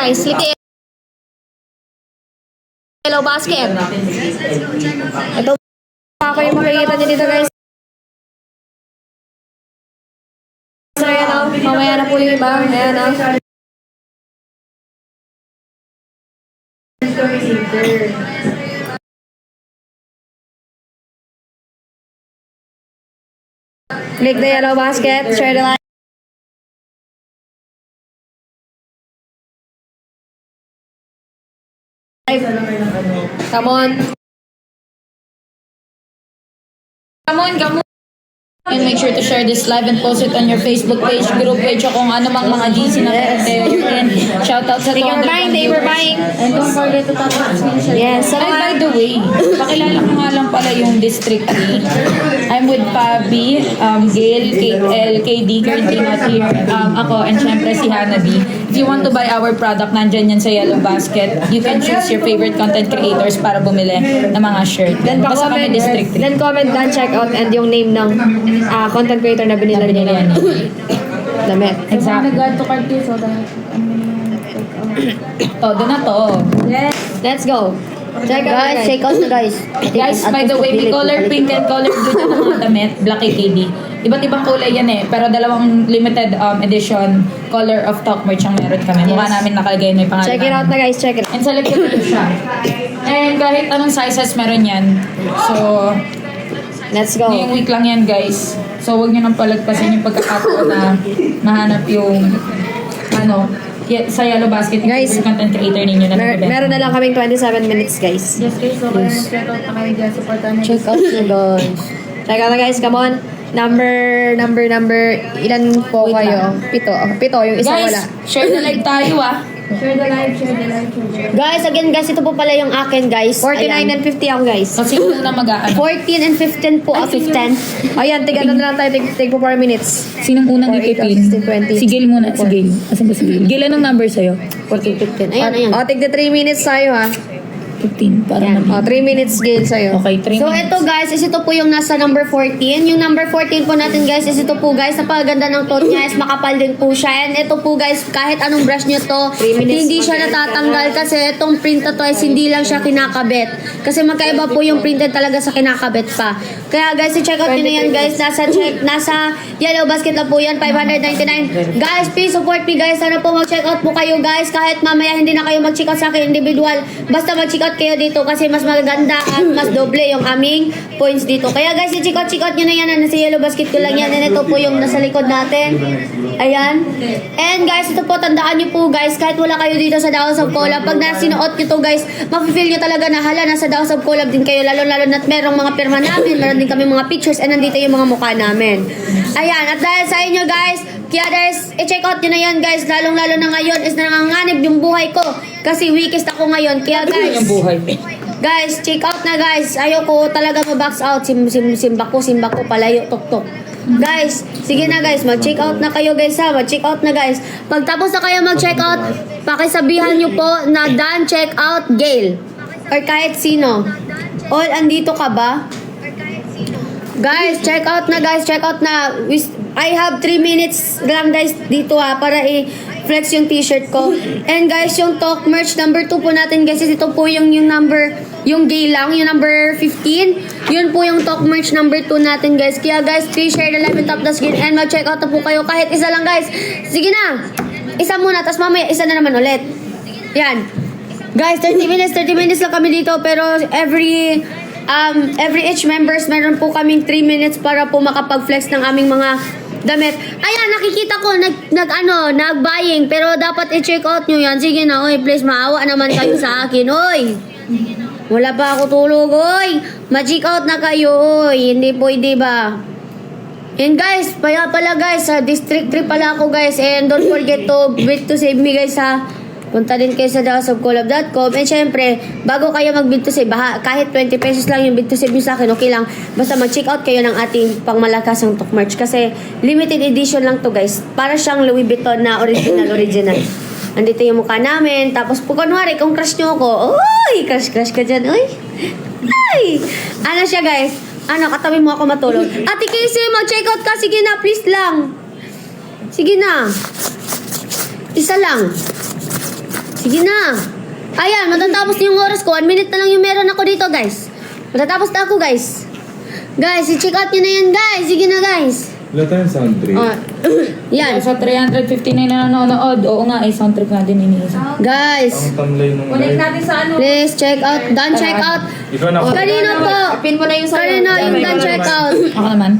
Guys, liti Yellow Basket. Ito ako yung makikita niyo dito guys. So ayan o, mamaya na po yung iba. Ayan o. Click the yellow basket, share the like. Come on. Come on. And make sure to share this live and post it on your Facebook page, group page, o kung ano mang mga GC na you're in. Shout out sa They were 200 buying, they were buying. And don't forget to tap on screenshot. Yes, so Ay, by the way, pakilala ko nga lang pala yung District 3. I'm with Fabi, Gail, KL, KD, currently not here. Ako, and syempre si Hannah B. If you want to buy our product, nandyan yan sa Yellow Basket. You can choose your favorite content creators para bumili ng mga shirt. Then Basta kami comment, District 3. then comment down, check out, and yung name ng content creator na binila nila. Damit. Exactly. Oh, doon na to. Yes. Let's go. Check out Guys, check out na guys. Guys, by the way, we color pink and color blue na mga damit, Black KD. Iba't ibang kulay yan eh, pero dalawang limited edition color of talk merch ang meron kami. Mukha namin nakalagay may pangalan. Check it out na guys, check it out. And selected na siya. And kahit anong sizes meron yan. So, Let's go. ngayong week lang yan guys. So, huwag nyo nang palagpasin yung pagkakataon na mahanap yung sa Yellow Basket, yung Guys, content creator ninyo na nagbebenta. Meron na lang kaming 27 minutes guys. Yes, guys. So, check out na kayo dyan. Supportan na. Check out na guys. Check out na guys, come on. Number, ilan po kayo? Pito, yung isa Guys, wala. share the live tayo Share the live. Guys, again guys, ito po pala yung akin guys. 49 Ayan. and 50 ako guys. Kasi kung na mag-aano. 14 and 15 po. 15. Ayan, tiga na lang tayo, take po 4 minutes. Sinong unang ipipin? 16, 20. Si Gail muna. Si Gail. Asan ba si Gail? Gail, anong number sa'yo? 14, 15. Ayan. O, take the 3 minutes tayo ha. 15. Para Yan. mag- O, 3 minutes Gail sa'yo. Okay, 3 So, minutes. ito guys, is ito po yung nasa number 14. Yung number 14 po natin guys, is ito po guys, napakaganda ng cloth niya, is makapal din po siya. And ito po guys, kahit anong brush nyo to, 3 minutes hindi siya natatanggal kasi itong print na to is hindi lang siya kinakabit. Kasi magkaiba po yung printed talaga sa kinakabit pa. Kaya guys, i-check out nyo na yan guys, nasa Yellow Basket na po yan, 599. Guys, please support me guys. Sana po mag-check out po kayo guys, kahit mamaya hindi na kayo mag-check out sa akin individual. Basta mag-check out kayo dito kasi mas maganda at mas doble yung aming points dito. Kaya guys, i-check out nyo na yan. Nasa Yellow Basket ko lang yan. And ito po yung nasa likod natin. Ayan. And guys, ito po, tandaan nyo po guys, kahit wala kayo dito sa Daos of Collab, pag nasinuot nyo to guys, mafe-feel nyo talaga na hala, nasa Daos of Collab din kayo. Lalo-lalo na't merong mga pirma namin, meron din kami mga pictures, and nandito yung mga mukha namin. Ayan. At dahil sa inyo guys, kaya guys, i-check out nyo na yan guys. Lalong-lalo na ngayon is nanganganib yung buhay ko. Kasi weakest ako ngayon. Kaya guys, yung buhay. guys, check out na guys. Ayoko talaga ma-box out. Simba ko, palayo, tok-tok. Guys, sige na guys, mag-check out na kayo guys ha. Mag-check out na guys. Pagtapos na kayo mag-check out, pakisabihan nyo po na done check out Gail. Or kahit sino. All, andito ka ba? Guys, check out na guys. Check out na. I have 3 minutes lang guys dito ha para i-flex yung t-shirt ko. And guys, yung talk merch number 2 po natin guys. Ito po yung number, yung gay lang, yung number 15. Yun po yung talk merch number 2 natin guys. Kaya guys, please share the live and tap the screen and mag-check out na po kayo. Kahit isa lang guys. Sige na. Isa muna, tapos mamaya isa na naman ulit. Yan. Guys, 30 minutes lang kami dito. Pero every each members, meron po kaming 3 minutes para po makapag-flex ng aming mga damit. Ayan, nakikita ko, nag-buying. Pero dapat i-check out nyo yan. Sige na, oy, please, maawa naman kayo sa akin, oy. Wala pa ako tulog, oy. Ma-check out na kayo, oy. Hindi pwede ba? And guys, pala guys, sa District 3 pala ako guys. And don't forget to bid to save me guys ha. Punta din kayo sa daosofcollab.com. And syempre, bago kayo mag-bid to save, kahit 20 pesos lang yung bid to save nyo sa akin, okay lang. Basta mag-check out kayo ng ating pangmalakasang talk merch. Kasi limited edition lang to guys. Para siyang Louis Vuitton na original. Andito yung mukha namin. Tapos po kunwari, kung crush nyo ako, uy, crush ka dyan, uy. Ay! Ano siya guys? Katabi mo ako matulog. Ate Casey, mag-check out ka. Sige na, please lang. Sige na. Isa lang. Sige na. Ayan, matatapos na yung oras ko. 1 minute na lang yung meron ako dito, guys. Matatapos na ako, guys. Guys, i-check out nyo na yan, guys. Sige na, guys. Wala tayong sound trip. Yan. Sa 359 na nanonood, oo nga, sound trip natin iniisa. Guys, Ang tamlay nung Connect live. natin sa ano. please check out. Done check out. Ikaw na ako. Kanino po? Pin mo na yung sa'yo. Kanino yung done check out? Ako naman.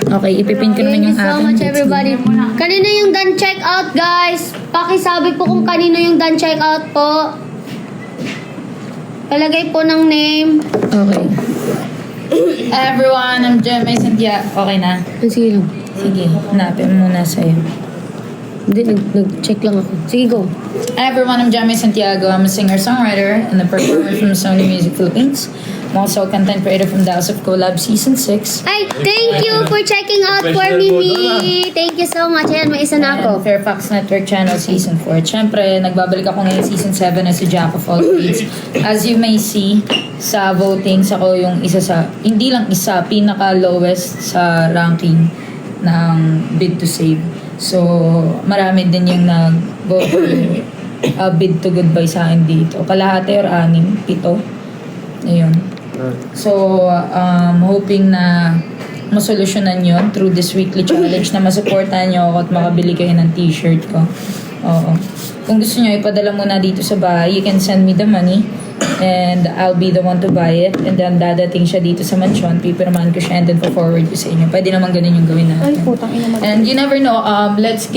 Okay, ipipin ko naman Thank you yung so akin. much, everybody. Kanino yung done check out, guys? Pakisabi po kung kanino yung done check out po. Palagay po ng name. Okay. Everyone, I'm Gemma Santia. Okay na? Sige lang. Sige, hanapin muna sa'yo. Hindi, nag-check lang ako. Sige, go. Everyone, I'm Jamie Santiago. I'm a singer-songwriter and a performer from Sony Music Philippines. I'm also a content creator from the House of Collab Season 6. Ay, thank you for checking out for Mimi. Thank you so much. Ayan, may isa na And ako. Fairfax Network Channel Season 4. Siyempre, nagbabalik ako ngayon Season 7 as a Jack of all trades. As you may see, sa votings ako yung isa sa, hindi lang isa, pinaka-lowest sa ranking ng Bid to Save. So, marami din yung nag-vote bid to goodbye sa akin dito. Kalahati or 6, 7. Ayun. So, hoping na masolusyonan yon through this weekly challenge na masuportahan nyo ako at makabili kayo ng t-shirt ko. Oo. Kung gusto nyo, ipadala muna dito sa bahay. You can send me the money and I'll be the one to buy it. And then, dadating siya dito sa mansyon. Pipirmahan ko siya and then forward ko sa inyo. Pwede naman ganun yung gawin natin. Ay, putang ina naman. And you never know, let's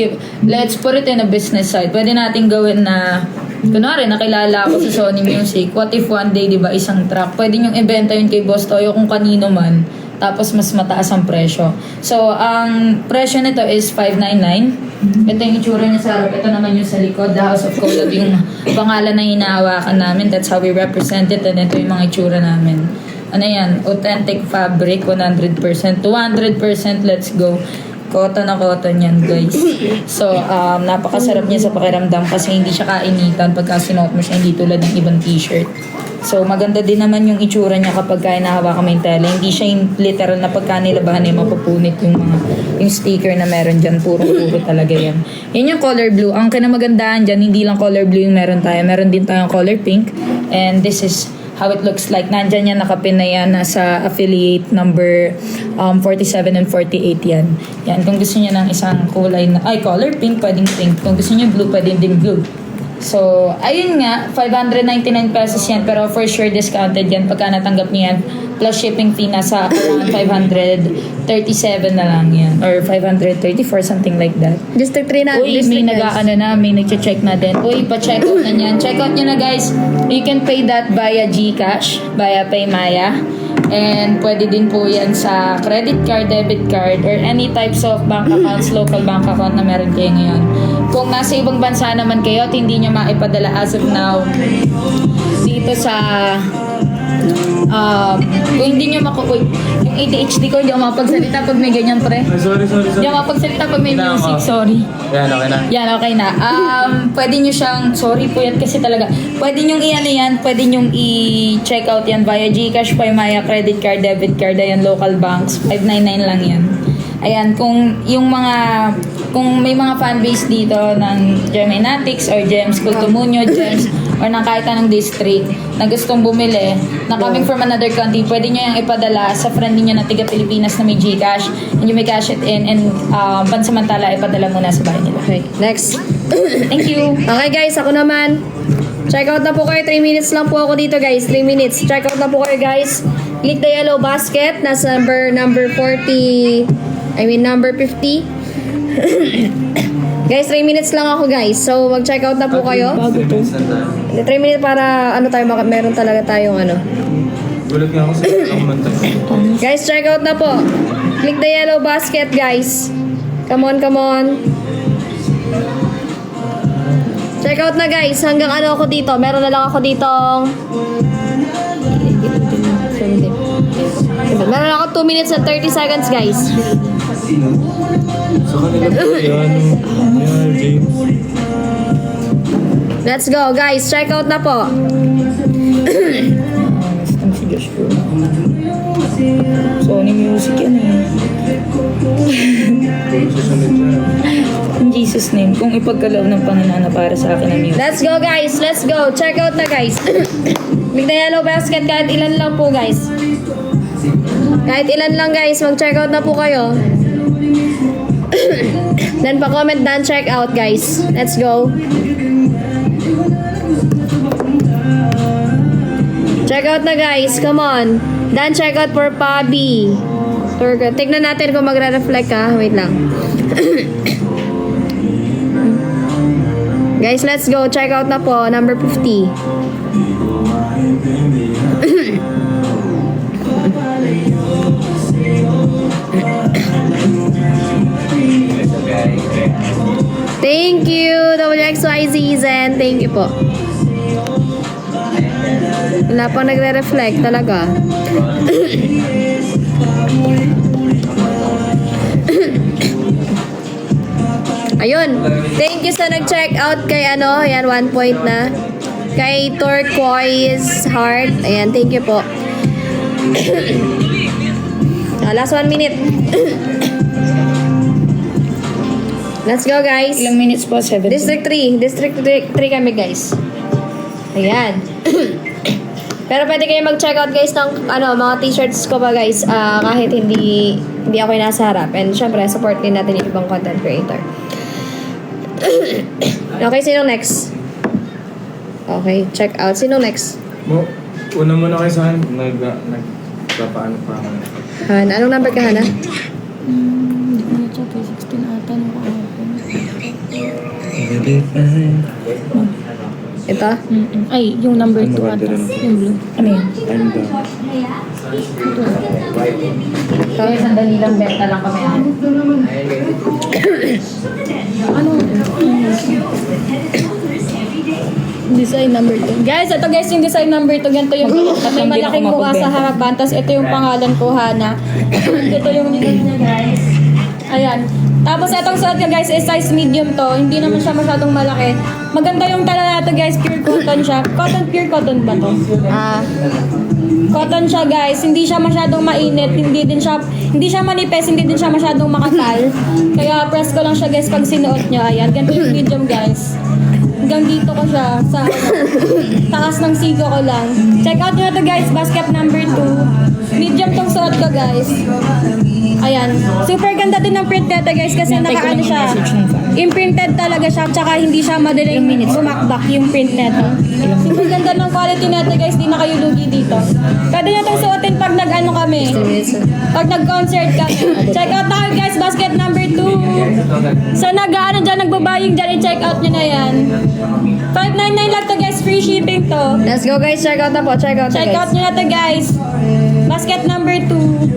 put it in a business side. Pwede natin gawin na, kunwari, nakilala ako sa Sony Music. What if one day, di ba, isang track, pwede niyong ibenta yun kay Boss Toyo kung kanino man, tapos mas mataas ang presyo. So, ang presyo nito is $599. Ito yung itsura niya sa harap. Ito naman yung sa likod, The House of Collab, yung pangalan na hinahawakan namin. That's how we represent it. And ito yung mga itsura namin. Ano yan? Authentic fabric, 100%. 200%, let's go. Cotton na cotton yan, guys. So, napakasarap niya sa pakiramdam kasi hindi siya kainitan pagka sinuot mo siya, hindi tulad ng ibang t-shirt. So, maganda din naman yung itsura niya kapag hinahawakan mo yung tela. Hindi siya yung literal na pagka nilabahan niya, mapupunit yung sticker na meron dyan. Puro talaga yan. Yan yung color blue. Ang kinamagandahan dyan, hindi lang color blue yung meron tayo. Meron din tayong color pink. And this is how it looks like. Nandyan yan, nakapin na yan. Nasa affiliate number 47 and 48 yan. Yan, kung gusto niyo ng isang kulay na, color pink, pwedeng pink. Kung gusto niyo blue, pwedeng din blue. So, ayun nga, 599 pesos yan, pero for sure discounted yan pagka natanggap niyo yan. Plus shipping fee, nasa around 537 na lang yan. Or 534, something like that. District 3 na. Uy, may may nag-check na din. Uy, pa-check out na yan. Check out nyo na, guys. You can pay that via GCash, via Paymaya. And pwede din po yan sa credit card, debit card, or any types of bank accounts, local bank account na meron kayo ngayon. Kung nasa ibang bansa naman kayo at hindi nyo maipadala as of now dito sa kung hindi nyo yung ADHD ko, hindi ako mapagsalita pag may ganyan, pre. Sorry. Hindi ako mapagsalita pag may music, sorry. Yan, okay na. Yan, okay na. Pwede nyo siyang, sorry po yan kasi talaga, pwede nyo pwede nyo i-check out yan via GCash, Paymaya, credit card, debit card, ayan, local banks, 599 lang yan. Ayan, kung may mga fanbase dito ng Geminatics or Gems Cultumunyo, Gems, or ng kahit anong district na gustong bumili, na coming from another country, pwede nyo yung ipadala sa friend niyo na tiga Pilipinas na may GCash, and you may cash it in, and pansamantala ipadala muna sa bahay nila. Okay, next. Thank you! Okay guys, ako naman. Check out na po kayo. 3 minutes lang po ako dito guys. 3 minutes. Check out na po kayo guys. Click the yellow basket. Nasa number 50. Guys, 3 minutes lang ako guys. So, mag-check out na po kayo. 3 minutes para meron talaga tayong Gulat nga ako sa kumanta. Guys, check out na po. Click the yellow basket guys. Come on. Check out na guys. Hanggang ako dito. Meron na lang ako ditong meron na ako 2 minutes and 30 seconds guys. Sa kanila po yan. Yan, James. Let's go guys. Check out na po. Si Joshua. Sony Music yan eh. Susunod siya. Jesus name, kung ipagkaloob ng Panginoon na para sa akin ang music. Let's go guys, let's go. Check out na guys. Big na yellow basket kahit ilan lang po guys. Kahit ilan lang guys, mag-check out na po kayo. Then pa-comment dan check out guys. Let's go. Check out na guys, come on. Dan check out for Pabi. Tignan natin kung magre-reflect ha. Wait lang. Guys, let's go. Check out na po. Number 50. Thank you, WXYZ Zen. Thank you po. Wala pang nagre-reflect talaga. Ayun. Thank you sa nag-check out kay ano. Ayan, 1 point na. Kay Turquoise Heart. Ayan, thank you po. Last 1 minute. Let's go, guys. Ilang minutes po? 7. District 3. District 3 kami, guys. Ayan. Pero pwede kayo mag-check out, guys, ng mga t-shirts ko pa, guys. Kahit hindi ako yung nasa harap. And syempre, support din natin yung ibang content creator. Okay, sino next? Okay, check out. Sino next? Una muna kayo sa akin. Nagpapaano pa ako. Han, anong number ka, Hana? Hindi ko na check. 16 ata nung kahapon. Ito? Ay, yung number 2 ata. Yung blue. Ano yun? I'm done. Kaya sandali lang, benta lang kami. Ano? Design number 2. Guys, ito guys yung design number 2. Ganito yung may malaking mukha sa harapan. Tapos ito yung pangalan ko, Hana. Ito yung likod niya, guys. Ayan. Tapos itong suot niya, guys, is size medium to. Hindi naman siya masyadong malaki. Maganda yung tala natin, guys. Pure cotton siya. Pure cotton ba to? Cotton siya, guys. Hindi siya masyadong mainit. Hindi siya manipis. Hindi din siya masyadong makapal. Kaya press ko lang siya, guys, pag sinuot niyo. Ayan. Ganito yung medium, guys. Hanggang dito ko siya sa taas ng sigo ko lang. Check out nyo na to, guys. Basket number 2. Medium tong suot ko, guys. Ayan. Super ganda din ng print nito, guys, kasi nakaano siya. Imprinted talaga siya, tsaka hindi siya madaling bumakbak yung print nito. Super ganda ng quality nito, guys. Di na kayo lugi dito. Pwede nyo itong suotin pag nag-ano kami. Pag nag-concert kami. Check out tayo, guys. Basket number 2. So, nag-ano dyan, nagbabaying dyan, i-check out nyo na yan. 599 lang to, guys. Free shipping to. Let's go, guys. Check out na po. Check out na, Check guys. out nyo na to, guys. Basket number 2.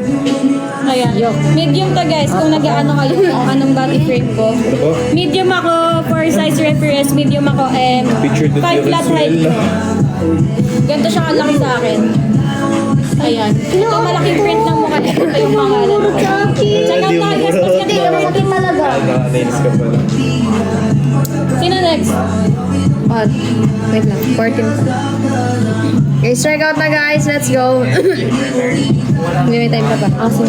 Ayan. Medium to, guys. Kung nag-ano kayo kung anong body frame ko. Medium ako for size reference. Medium ako Picture the 5 flat height ko. Ganito siya kalaki sa akin. Ayan. Ito malaking print ng mukha. Ito yung pangalan ko. Check out tayo, guys. Basket number 2 talaga. Nakanails ka pala. Sino next? What? Wait lang. 14 pa. Guys, check out na, guys. Let's go. Hindi may time ka pa. Awesome.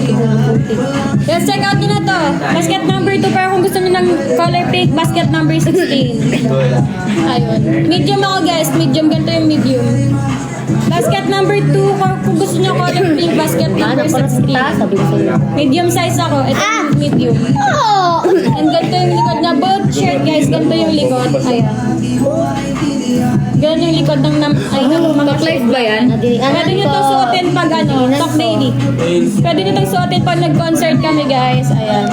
Yes, check out nyo na to. Basket number 2. Pero kung gusto nyo ng color pink, basket number 16. Ayun. Medium ako, guys. Medium. Ganito yung medium. Basket number 2. Kung gusto nyo color pink, basket number 16. Medium size ako. Ito yung medium. And ganito yung likod niya. Both shirt, guys. Ganito yung likod. Ayan. Ganun yung likod ng mga Live ba yan? Pwede nyo itong suotin pag talk daily. Pwede nyo itong suotin pag nag-concert kami, guys. Ayan.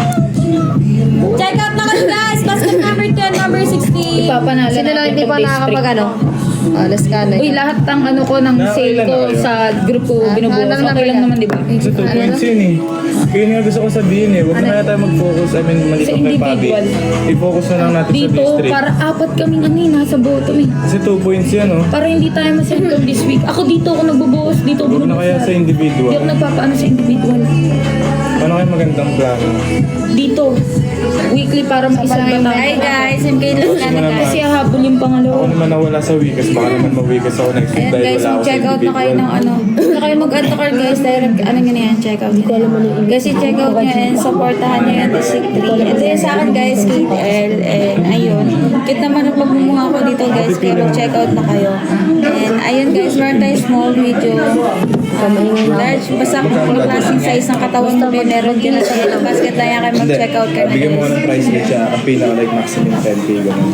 Check out na kayo, guys. Basket number 10, number 16. Ipapanalo Sino lang hindi pa nakakapag ano? Let's go na. Uy, lahat ng ano ko ng sale ko sa group ko binubuhos. Okay lang naman, di ba? Sa 2 points yun eh. Kaya nga gusto ko sabihin eh. Huwag na kaya tayo mag-focus. I mean, mali Sa kang kay Pabi. individual. I-focus na lang natin sa Dito, district. para 4 kaming ano nasa bottom eh. Kasi 2 points yan oh. Para hindi tayo masentong this week. Ako dito ako nagbubuhos, dito ako Huwag na kaya sa Hindi individual. ako nagpapaano sa individual. Ano kayo magandang plano? Dito. Weekly para maisang batang. Hi guys, MK lang na guys. Kasi hahabol yung Ako pangalawa. naman nawala sa wikas, baka naman mawikas ako next week Ayan dahil guys, wala ako sa mag-check out na kayo individual. ng ano. Huwag na kayo mag-add to cart guys. Direct, ano nyo na yan, check out. Guys, i-check out nyo and supportahan nyo yan the Sick 3. Ito yung sa akin guys, KTL. And ayun. Kit naman ang pagmumunga ko dito guys, kaya mag-check out na kayo. And ayun guys, meron tayo small, medium, large. Basta kung anong klaseng size ng katawan mo, meron din sa yellow basket na yan kayo Hindi, mag-check out ka na bigyan mo ko guys. ng price rate siya, ang pinaka like maximum 10k ganun.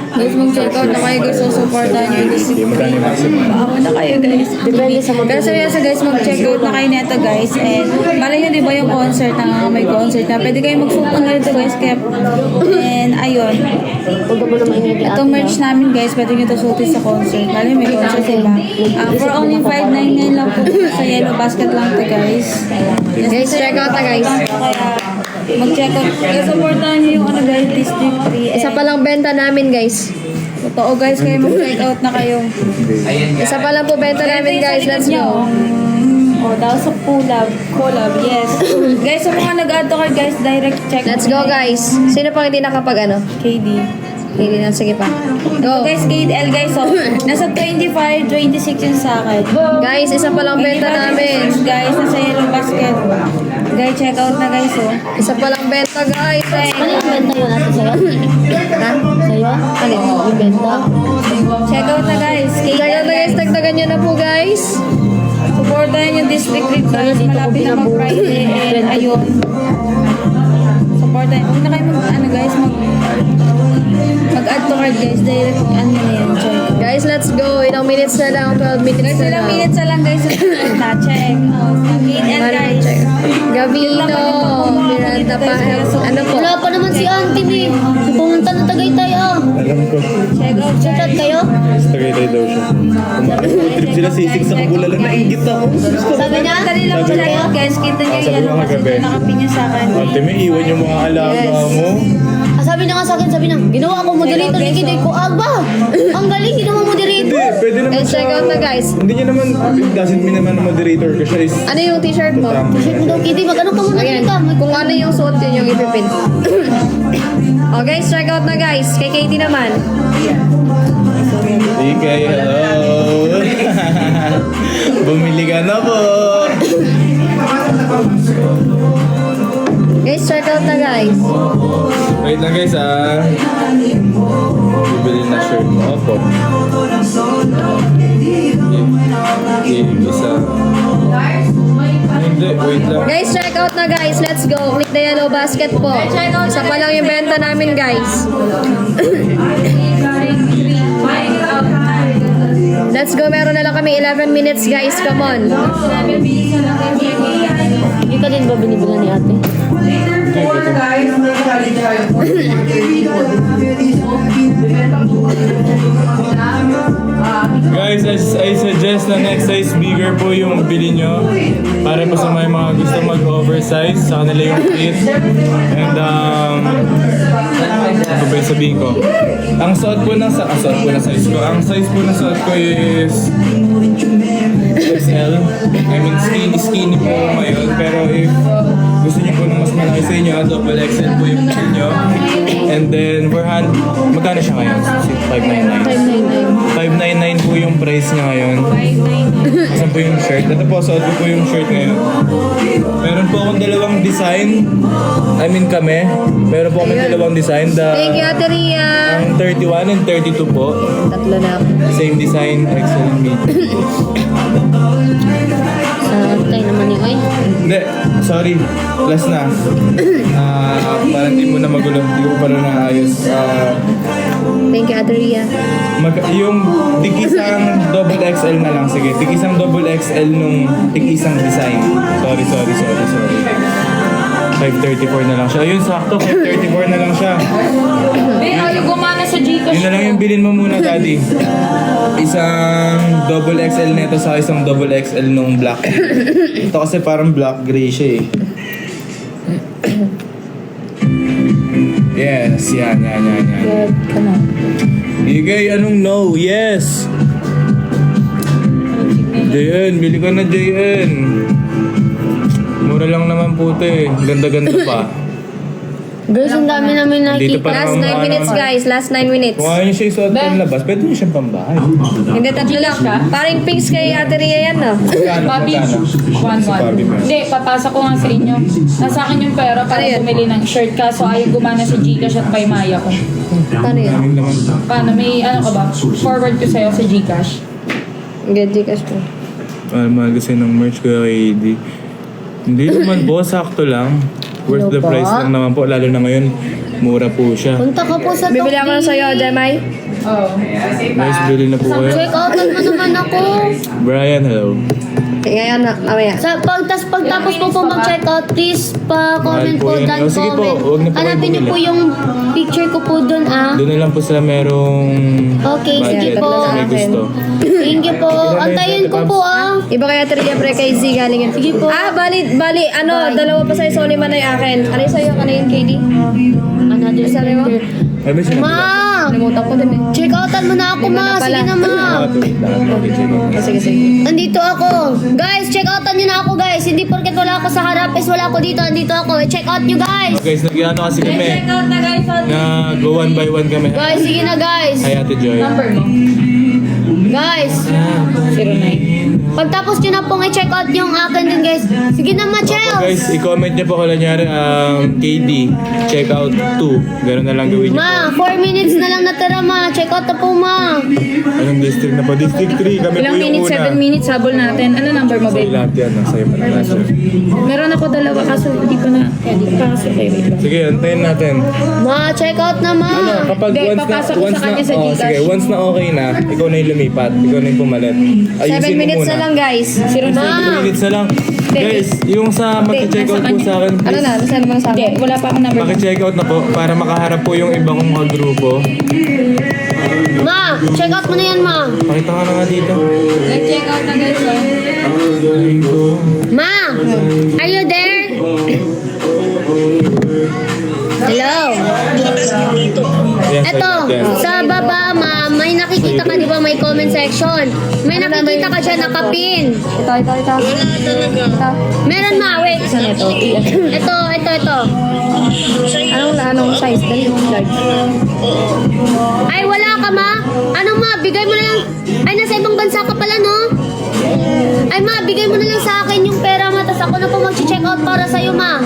Guys, mag-check out na kayo guys, so supportahan nyo yung Sick 3. Magkano yung maximum? Baka na kayo guys. Depende sa Pero seryoso guys, mag-check out na kayo neto guys. And malay nyo di ba yung concert na may concert na pwede kayo magsuot ng ganito guys. Kaya, and ayun. Huwag mo naman yung Itong merch namin guys, pwede nyo ito suotin sa concert. Malay may concert diba? For only $5.99 lang po sa yellow basket lang to guys. Guys, check out na guys. Kaya mag-check out. Kaya supportahan nyo yung ano guys, District 3. Isa pa lang benta namin guys. Totoo guys, kaya mag-check out na kayo. Isa pa lang po benta namin guys. Let's go. Oh, tapos sa collab, yes. Guys, sa mga nag-add to cart guys, direct check. Let's go guys. Sino pang hindi nakapag ano? KD. Hindi na, sige pa. Go. Guys, KDL guys, so, nasa 25, 26 yun sa akin. Guys, isa pa lang benta 25, namin. 26 guys, nasa yellow basket. Guys, check out na guys, oh. Isa pa lang benta guys. Ano yung benta yun natin sa'yo? Ha? Sa'yo? Ano yung benta? Check out na guys. Check out na guys. Dagdagan nyo na po guys. Supportahan yung District Red guys. Malapit na mag-Friday. And ayun. Supportahan. Huwag na kayo ano guys, mag-add to cart guys. Direct, ano na yan, check. Guys, let's go. Ilang minutes na lang. 12 minutes Guys, na ilang lang. minutes na lang guys. Na check. Oh, KDL guys. Gabino. Miranda pa. Ano po? Wala pa naman si Auntie ni. Pumunta ng Tagaytay ah. Alam ko, Check out Chat guys. kayo? tagay daw siya. Trip sila sisig sa kabulala, nainggit ako. Sabi niya? Dali lang Sabi check ko. out guys. Kita niyo Sabi yan ko nga kasi gabi. nakapinya sa akin. Ate, may iwan yung mga alaga mo. Ah, sabi niya nga sa akin, sabi niya, ginawa ako moderator ni Kiday ko. Aba! Ang galing, ginawa moderator. Hindi, pwede naman Guys, check out na guys. Hindi niya naman, it doesn't mean naman na moderator ka siya is... Ano yung t-shirt mo? T-shirt mo daw, Kiday. Mag-ano ka muna Ayan. dito? Kung ano yung suot yun yung ipipin. Oh guys, check out na guys. Kay Katie naman. DK, hello! Bumili ka na po! Guys, check out na guys. Wait lang guys ah. Bibili na shirt mo. Opo. Isa. Hindi, wait lang. Guys, check out na guys. Let's go. Click the yellow basket po. Isa pa lang yung benta namin guys. Let's go. Meron na lang kami 11 minutes guys. Come on. Hindi ka din ba binibilan ni ate? Guys, I suggest na next size bigger po yung bili nyo para po sa may mga gusto mag-oversize sa kanila yung fit. And ano ba yung sabihin ko? Ang suot po ng size ko. Ang size po ng suot ko is XL. I mean skinny po ngayon. Pero if gusto niyo po ng mas malaki sa inyo, double XL po yung bili nyo. And then for hand, magkano siya ngayon? 599. 599 po yung price niya ngayon. Saan po yung shirt? Ito po, suot ko po yung shirt ngayon. Meron po akong dalawang design. I mean kami. Meron po akong dalawang design. Thank you, Ate Ria. Ang 31 and 32 po. Tatlo na ako. Same design, XL and medium. Sa tayo naman ni Oy. Hindi, sorry. Last na. Parang di mo na magulo. Di ko pa rin naayos. Thank you, Ate Ria. Yung tig-isang double XL na lang. Sige, tig-isang double XL nung tig-isang design. Sorry. 534 na lang siya. Ayun, sakto. 534 na lang siya. Ayaw gumana sa Gcash. Yun na lang yung bilhin mo muna, Daddy. Isang double XL nito sa isang double XL nung black. Ito kasi parang black gray siya eh. Yes, yan. Good, come on. Igay, anong no? Yes! JN, bili ka na JN. Mura lang naman po ito eh. Ganda-ganda pa. Guys, ang dami namin Dito nakikita. pa Last naman 9 minutes guys, last 9 minutes. Kung ayaw niyo siya isuot ng labas, pwede niyo siyang pambahay. Hindi, tatlo lang. Parang pinks kay Ate Rhea yan, no? Magkano? Papi, Si Papi 1-1. Mers. Hindi, papasok ko nga sa inyo. Nasa akin yung pera para Ano yun? bumili ng shirt kaso ayaw gumana sa Gcash at by Maya ko. Paano yun? Maraming naman. Paano? May ano ka ba? Forward ko sa'yo sa Gcash. Get Gcash ko. Mahal kasi ng merch ko kay AD. Hindi naman po, sakto lang. Worth the Ano ba? price lang naman po. Lalo na ngayon, mura po siya. Punta ka po sa Bibili ako na sa'yo, Jamay. Oo. Guys, bili na po kayo. Check out mo naman ako. Brian, hello. Ngayon na, mamaya. Pagtapos po mag-check out, please pa-comment Mahal po po yan. dyan, O, sige po, comment. huwag na po kayo Hanapin niyo bumili. po yung picture ko po dun, ah. Doon na lang po sila merong Okay, sige budget po. sa may gusto. Thank you po. Antayin ko po, ah. Iba kaya Ate Rhea, pre, kay Z galing yan. Sige po. Ah, bali, ano, dalawa pa sa'yo, Sony man na yung akin. Ano yung sa'yo, ano yung KD? Another Sabi mo? Ay, may sinabi. Ma! Nalimutan ko din eh. Check outan mo na ako, ma. Sige na, ma. Sige, sige. Andito ako. Guys, check outan nyo na ako, guys. Hindi porket wala ako sa harap is wala ako dito. Andito ako. Check out nyo, guys. Guys, nag-ano kasi kami. out na guys. Nag-go one by one kami. Guys, sige na, guys. Hi, Ate Joy. Number mo? Guys, 09. pagtapos nyo na pong i-check out yung akin din, guys. Sige na, ma, Guys, Chels. i-comment niyo po kung nangyari KD, check out 2. Ganun na lang gawin niyo Ma, po. 4 minutes na lang natira, ma. Check out na po, ma. Anong district na po? District 3, kami Ilang po yung minutes? una. 7 minutes. Habol natin. Ano number mo, Sa'yo babe? lahat yan, sa'yo pa na last year. Meron ako dalawa kaso hindi ko na. Hindi ko pa kasi. Okay, wait lang. Sige, antayin natin. Ma, check out na, ma. Ano, kapag Hindi, once na, papasok ko sa kanya sa oh, Gcash. sige, once na okay na, ikaw na yung lumipat, ikaw na yung pumalit. 7 Ayusin mo minutes muna. na lang, guys. 7 minutes na lang. Guys, yung sa mag-check out po sa akin, Ano na? Saan naman sa Hindi, akin? wala pa akong number. Maki-check out na po para makaharap po yung iba kong kagrupo. Ma, check out mo na yan, ma. Pakita ka na nga dito. Nag-check out na guys. Oh. Ma, are you there? Hello. Yan, Eto, yan. sa baba, ma, may nakikita ka, di ba, may comment section. May nakikita ka dyan nakapin. Ito. Meron, ma, wait. Saan ito? Ito. Anong size? Dali yung large. Ay, wala ka, ma? Ano, ma, bigay mo na lang. Ay, nasa ibang bansa ka pala, no? Ay, ma, bigay mo na lang sa akin yung pera, ma. Tapos ako na po mag-check out para sa'yo, ma.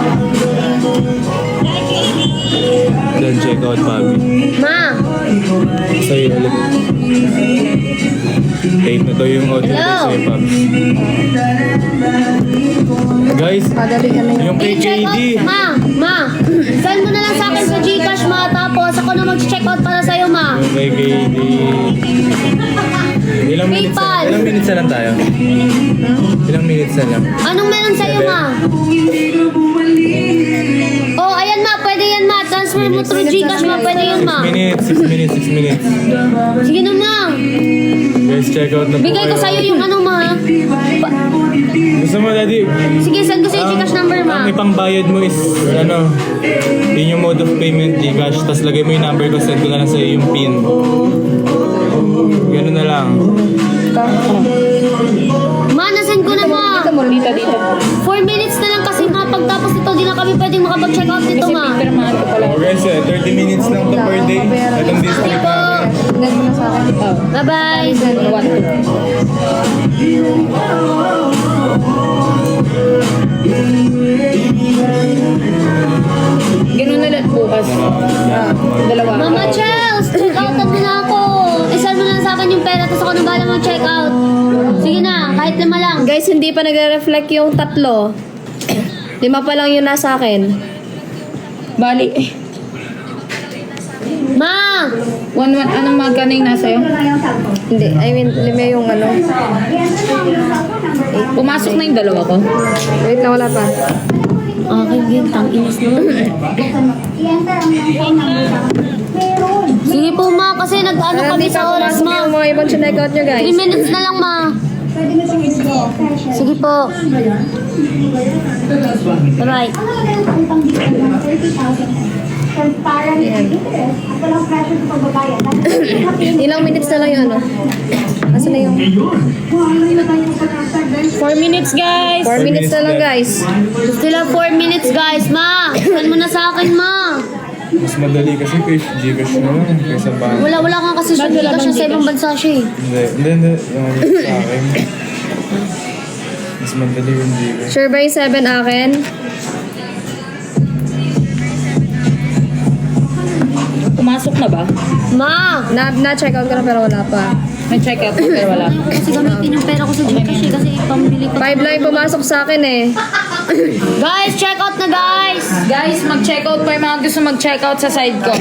Then check out, Bobby. Ma, Sa'yo ulit. 8 na to yung order ko Hello? sa'yo, Pops. Guys, Padali ka na yun. yung kay i-check KD. out, ma. Send mo na lang sa akin sa Gcash, ma. Tapos ako na mag-check out para sa'yo, ma. Yung kay KD. Ilang minutes na, PayPal. ilang minutes na lang tayo? Ilang minutes na lang? Anong meron sa'yo, ma? Oh, ayan, ma. Pwede yan, ma. Transfer mo through Gcash, ma. Pwede yun, ma. 6 minutes. Sige na, ma. Guys, check out na po Bigay ko kayo. sa'yo yung ano, ma. Gusto mo, Daddy? Sige, send ko sa Gcash number, ma. Ang ipangbayad mo is, yun yung mode of payment, Gcash. Tapos lagay mo yung number ko, send ko na lang sa'yo yung PIN. Ganun na lang. Ma, nasend ko na, ma. Dito. 4 minutes na lang kasi, ma. Pagtapos ito, di na kami pwedeng makapag-check out dito, Kasi ma. pirmahan ko pala. Oh, guys, 30 minutes lang to per day. Itong Sige district po. namin. Send mo na sa akin. Bye-bye. Ganun na lang bukas. Dalawa. Mama Chels, check out mo na ako. Isan mo na lang sa akin yung pera, tapos ako na bala mag-check out. Sige na, kahit 5 lang. Guys, hindi pa nagre-reflect yung 3. 5 pa lang yung nasa akin. Bali. Ma! 1-1. Anong magkano yung nasa iyo? Hindi, I mean, 5 yung ano. Pumasok na yung dalawa ko. Wait na, wala pa. Okay, yun, tang inis naman. Sige po, ma, kasi nag-ano kami sa oras, ma. Yung mga ibang check out nyo, 3 guys. minutes na lang, ma. Sige po. Bye-bye. Ilang minutes na lang yung ano. Asa na yung... 4 minutes, guys. 4 minutes na lang, guys. Still have 4 minutes, guys. Ma, saan mo na sa akin, ma? Mas madali kasi Gcash na lang kaysa bank. Wala nga kasi siya. Ba't wala Hindi bang kasi sa ibang Gcash? bansa siya eh. Hindi. Yung sa akin. Mas madali yung Gcash. Sure ba yung 7 akin? Pumasok na ba? Ma! Na-check out ko na pero wala pa. May check out pero wala. Ayaw ko kasi gamitin yung pera ko sa Gcash eh. Kasi pambili ko. 5 lang yung pumasok sa akin eh. Guys, check out na guys! Guys, mag-check out pa yung mga gusto mag-check out sa side ko.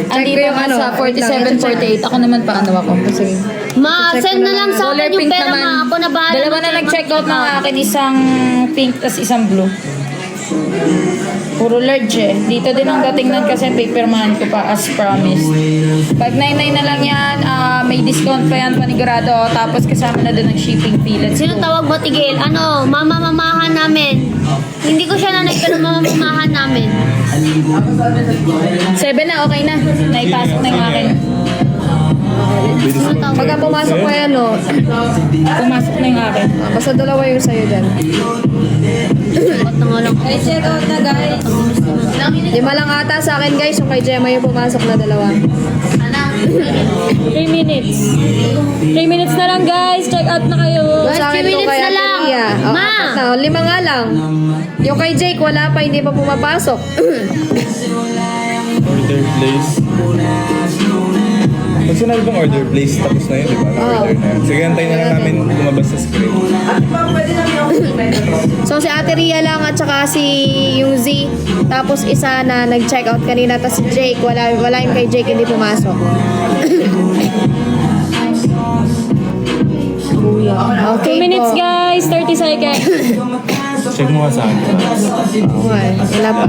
Andito yung nga ano, sa wait lang, 47, 48. Ako naman pa ano ako. Sige. Ma, send na lang sa akin yung pera, ma. Ako na bahala. Dalawa na nag-check out ng akin. Isang pink tas isang blue. Puro large eh. Dito din ang datingnan kasi paperman ko pa as promised. 599 na lang yan. May discount pa yan panigurado. Tapos kasama na doon ang shipping fee. Let's Sino go. tawag mo, Tigil? Ano, mamahan namin. Hindi ko siya nanay pero mamahan namin. 7 na, okay na. Naipasok na yung akin. Pagka pumasok ko yan, no, Pumasok na yung akin. basta dalawa yung sa'yo dyan. At na nga lang. Ay, check out na guys. 5 lang ata sa akin, guys. Yung kay Gemma yung pumasok na dalawa. 3 minutes. 3 minutes na lang, guys. Check out na kayo. Guys, Sa akin 3 to minutes kay na Ate lang. Ria. Oh, Ma! 5 nga lang. Yung kay Jake, wala pa, hindi pa pumapasok. Order place. Pag sinabi bang order place, tapos na yun, di ba? Order na yun. Sige, antayin na lang namin lumabas sa screen. So, si Ate Ria lang at saka si yung Z. Tapos isa na nag-check out kanina. Tapos si Jake, wala yung kay Jake, hindi pumasok. Okay 2 minutes, po. guys. 30 seconds. Check mo nga sa akin. Okay, wala pa.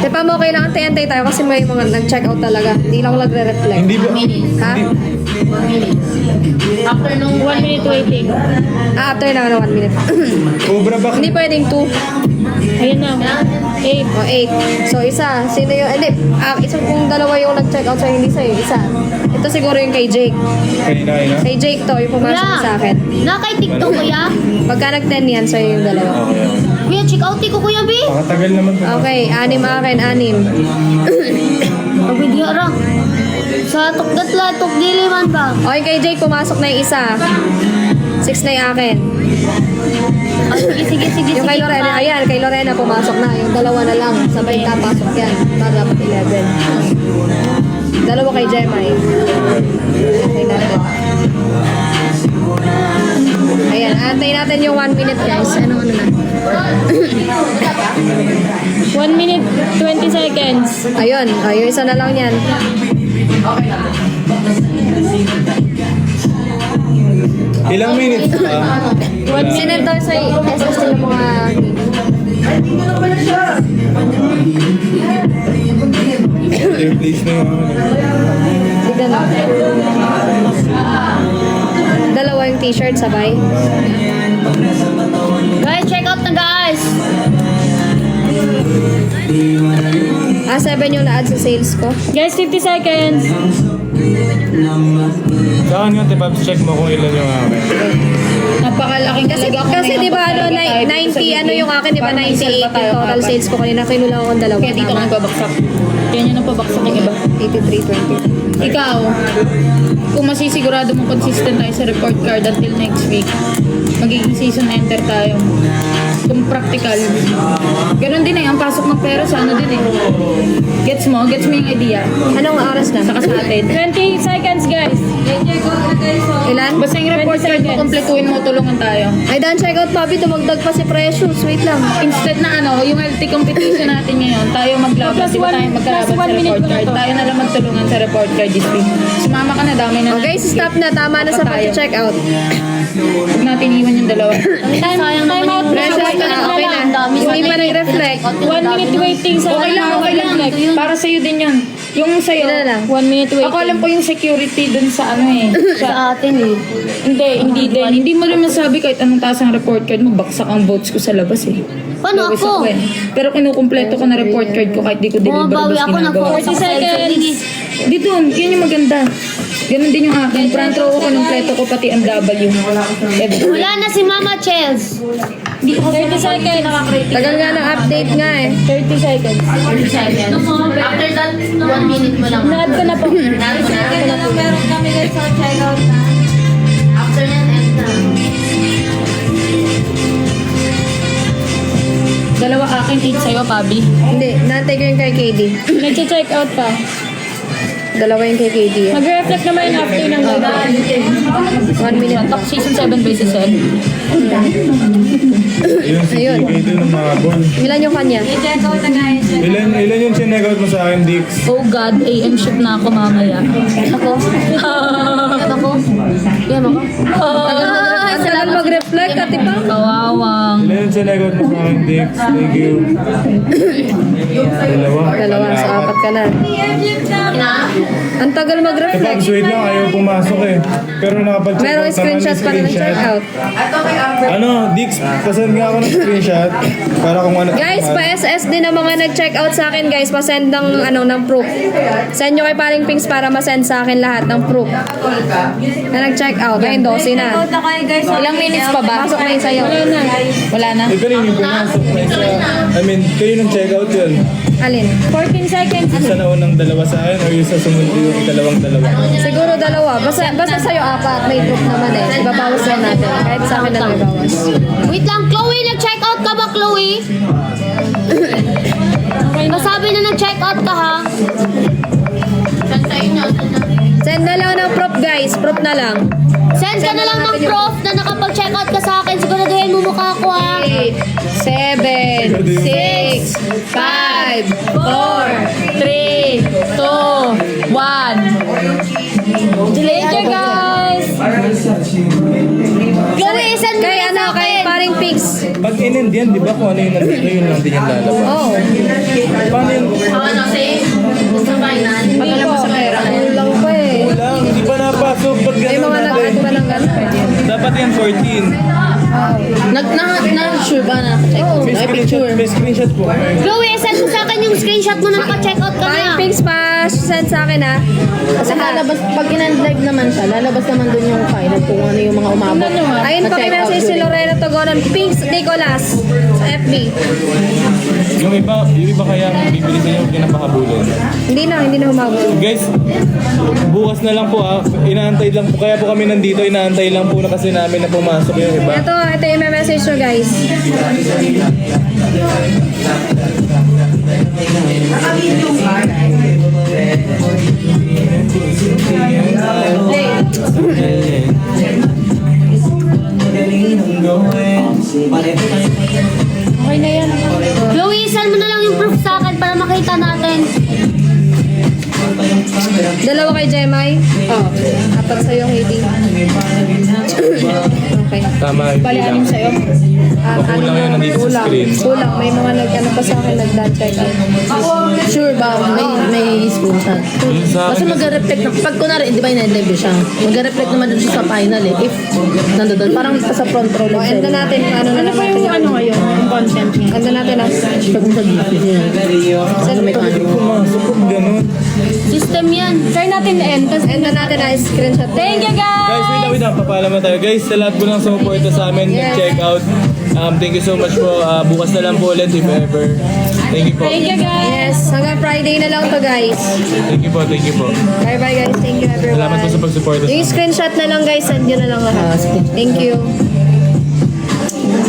Tepa mo, kailangan antay tayo kasi may mga nag-check out talaga. Hindi lang nagre-reflect. Hindi ba? Ha? After nung 1 minute waiting. After na 1 minute. Cobra ba? Hindi pwedeng 2 Ayun na. 8. o 8. So, isa. Sino yung... Hindi. Isang kung dalawa yung nag-check out sa'yo, hindi sa'yo. Isa. Ito siguro yung kay Jake. Kanina. Kay Jake to, yung pumasok Kuya, sa akin. na kay TikTok, kuya. Pagka nag-10 yan, sa'yo yung dalawa. Okay. Kuya, check out ko, kuya, B. Pakatagal naman po. Okay, 6 akin, 6. Pabidyo ra. Sa tukdat la, tukdili man ba? Okay, kay Jake, pumasok na yung isa. 6 na yung akin. Ah, sige. Yung kay Lorena, bye. ayan, kay Lorena pumasok na. Yung dalawa na lang, sabay kapasok yan. Para dapat 11. Dalawa kay Gemma eh. Antay natin. Ayan, antay natin yung 1 minute guys. Ano na? 1 minute 20 seconds. Ayun, yung isa na lang yan. Ilang minutes pa? Sinend daw sa SS ng mga... Order place na yung Tignan mo. Dalawa yung t-shirt sabay. Guys, check out na, guys. 7 yung na-add sa sales ko. Guys, 50 seconds. Saan nga, Tebabs, check mo kung ilan yung akin. Napakalaking talaga ako. Kasi di ba ano, 90 ano yung akin, di ba 98 yung total sales ko kanina. Kinulang akong dalawa. Kaya dito ka nagbabaksak. Kaya nyo nang pabaksak yung iba. 83.20. Ikaw, kung masisigurado mo consistent tayo sa report card until next week, magiging season enter tayo. Kung practical. Ganon din eh, ang pasok ng pera sa ano din eh. Gets mo? Gets mo yung idea? Anong oras na? Saka sa atin. 20 seconds, guys. Ilan? Basta yung report card mo, kompletuin mo, tulungan tayo. Ay, done check out, Papi. Tumagdag pa si Precious. Wait lang. Instead na ano, yung LT competition natin ngayon, tayo maglaban, Plus di ba one- tayo magkalaban plus sa 1 minute report ko na card? to. Tayo na lang magtulungan sa report card this week. Sumama ka na, dami na Okay, natin. stop na. Tama na sa pag-check out. Huwag natin iwan yung dalawa. Time out. Precious na. Okay na. Hindi pa nag-reflect. 1 minute waiting sa Okay lang. Para sa'yo din yun. Yung sa'yo, Ilan na lang? 1 minute waiting. ako alam ko yung security dun sa ano eh. Sa atin eh. Hindi din. Hindi mo rin masabi kahit anong taas ang report card mo, baksak ang votes ko sa labas eh. Paano Lowest ako? eh. Pero kinukumpleto ko na report card ko kahit di ko deliver. Bumabawi basta ako ng ginagawa ko. 40 seconds. Dito, yun yung maganda. Ganun din yung akin. Front row ko, kompleto ko, pati ang W. Wala na si Mama Chels. 30 seconds. Tagal nga ng update nga eh. 30 seconds. After that, 1 minute mo lang. Nad ko na po. 30 seconds na lang meron kami guys sa checkout na. After that, end na. Dalawa akin, 8 sa'yo, Pabi. Hindi, nantay ko yung kay KD. Nag-check out pa. Dalawa yung kay KD. eh. Mag-reflect naman yung after ng gagawin. 1 minute pa. Top season 7 basis L. Ayun, si Ayun. TK doon ng mga ball. Ilan yung kanya? I-check out na guys. Ilan yung chineck out mo sa akin, Dix? Oh God, AM shoot na ako mamaya. Ako? Yan ako? Yan ako? Ang tagal mag-reflect, ati pa. Kawawang. Ilan yung chineck out mo sa akin, Dix? Thank you. Dalawa, sa apat ka na. Ang tagal Kapag mag-reflect. sweet lang, ayaw pumasok eh. Pero nakapag-check Merong out naman screenshot pa rin ng check out. Ano, Dix, pasend nga ako ng screenshot. Para kung ano. Guys, pa-SS din ang mga nag-check out sa akin, guys. Pa-send ng proof. Send nyo kay paring Pinks para ma-send sa akin lahat ng proof. Na nag-check out. Ayun, 12 na. Check out na kayo guys. Ilang minutes pa ba? Pasok na yun sa'yo. Wala na. Eh, kanino yung pumasok na isa? I mean, kaninong check out yun? Alin? 14 seconds. Yung sa naunang dalawa sa akin o yung sa sumunod yung ikalawang dalawa? Siguro dalawa. Basta sa'yo apat. May proof naman eh. Ibabawas lang natin. Kahit sa akin na lang ibawas. Wait lang, Chloe, nag-check out ka ba, Chloe? Nasabi na nag-check out ka, ha? Send na lang ng proof, guys. Proof na lang. Send ka na lang ng proof na nakapag-check out ka sa akin. Siguraduhin mo mukha ko, ha? 7, 6, 5, 4, 3, 2, 1. Thank you guys. Chloe, send mo Kay na ano, sa kay akin. paring Pinks. Pag in-end yan, di ba kung ano yung nandito, yun lang din yung lalabas. Oh. Paano yun? Ano, say? Sa final. Hindi po. Kulang pa eh. Kulang, hindi pa napasok. Ba't May gano'n mga natin? nag-add pa ng gano'n. Dapat yan 14. Sure ba na? May screenshot po. Chloe, send mo sa akin yung screenshot mo na naka-check out ka Paring na. Pinks pa send sa akin ha. Kasi lalabas, pag in-live naman siya, lalabas naman dun yung file kung ano yung mga umabot. Ayun pa kay message si Lorena Togonon. Pinks Nicolas sa FB. Yung iba kaya bibili sa inyo, huwag nyo napahabulin. Hindi na humabol. Guys, bukas na lang po inaantay lang po. Kaya po kami nandito, inaantay lang po na kasi namin na pumasok yung iba. Ito yung message nyo guys. Okay na yan. Chloe, send mo na lang yung proof sa akin para makita natin. Dalawa kay Jemai. Oh. Apat sa'yo, Haiti. Okay. Tama, hindi lang. sa'yo. Kulang yun nandito sa Kulang. screen. Kulang. May mga nag-ano pa sa akin nag-check out. Sure ba? May screenshot. Yung sa Kasi akin, mag-reflect, pag kunwari, di ba in-live siya, mag-reflect naman dun siya sa final eh. If nandun, parang sa front row O, lang endo natin. Ano na lang natin yung ngayon? Yung content niya. Endo natin ah. Pag mo sa GP niya. Ano may kanin. pumasok kung gano'n. System yan. Try natin end. Tapos Endo natin na screenshot. thank you guys. Guys, wait lang, papaalam na tayo. Guys, sa lahat po ng sumuporta sa amin, nag-check out. Thank you so much po. Bukas na lang po ulit if ever. Thank you po. Thank you guys. Yes, hanggang Friday na lang to guys. Thank you po, thank you po. Bye-bye guys. Thank you everyone. Salamat po sa pagsuporta sa Yung amin. screenshot na lang guys, send nyo na lang lahat. Thank you.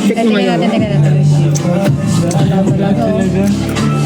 Check mo ngayon. Tingnan natin. Talaga.